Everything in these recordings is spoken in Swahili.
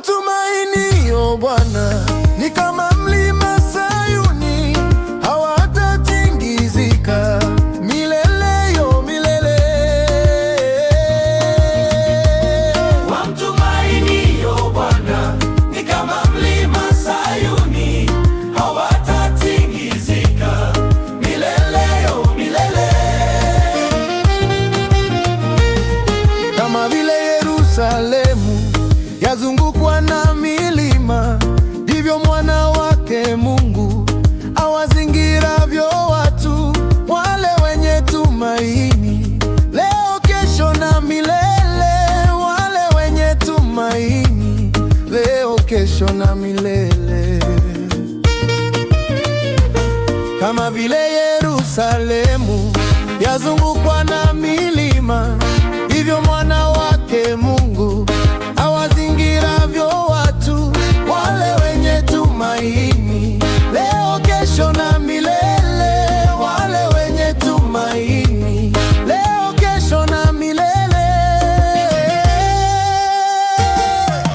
Wamtumainio Bwana ni kama mlima Sayuni, hawatatingizika milele yo milele. Wamtumainio Bwana ni kama mlima Sayuni, hawatatingizika milele yo milele. Kama vile Yerusalemu yazungukwa na milima, ndivyo mwana wake Mungu awazingiravyo watu wale wenye tumaini, leo kesho na milele. Wale wenye tumaini, leo kesho na milele. Kama vile Yerusalemu yazungukwa na milima, ndivyo mwana wake Mungu awazingiravyo watu wale wenye tumaini, leo kesho na milele. Wale wenye tumaini, leo kesho na milele.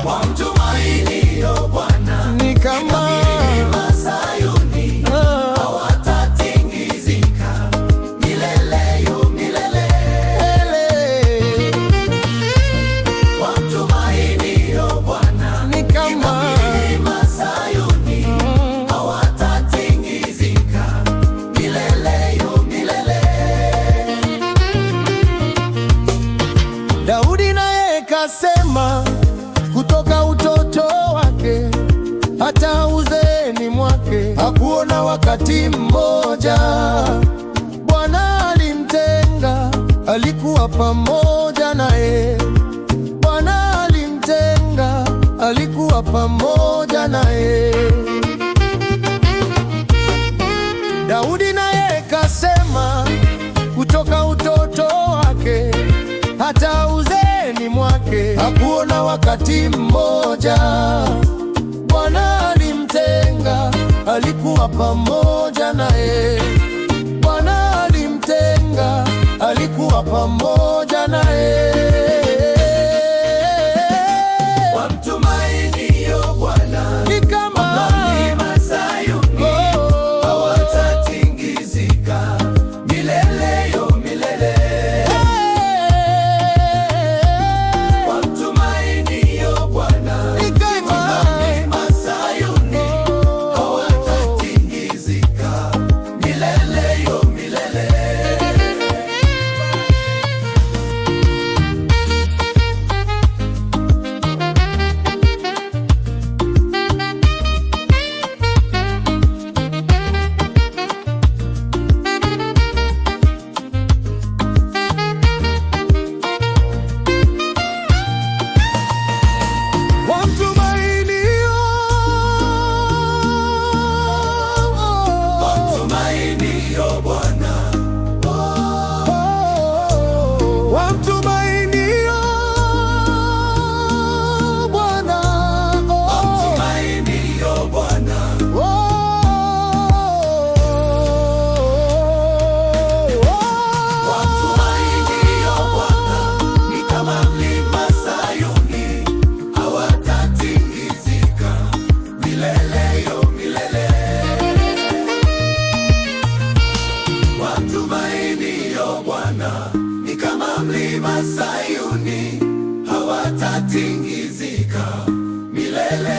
Wamtumainio Bwana Ni kama mlima Sayuni, hawatatingizika milele yo milele. Wamtumainio Bwana Ni kama mlima Sayuni, hawatatingizika milele yo milele. Daudi naye kasema kutoka utoto wake hata uzeeni mwake hakuona wakati mmoja Bwana alimtenga, alikuwa pamoja naye. Bwana alimtenga, alikuwa pamoja naye. Daudi naye kasema kutoka utoto wake hata uzeeni mwake hakuona wakati mmoja Bwana alimtenga, alikuwa pamoja naye. Bwana alimtenga, alikuwa pamoja naye. Wamtumainio Bwana Ni kama mlima Sayuni, hawatatingizika milele yo milele. Wamtumainio Bwana Ni kama mlima Sayuni, hawatatingizika milele yo milele. wamtumainio Wamtumainio Bwana, wamtumainio Bwana, wamtumainio Bwana Wamtumainio Bwana ni kama mlima Sayuni, hawatatingizika milele yo milele. Wamtumainio Bwana ni kama mlima Sayuni, hawatatingizika milele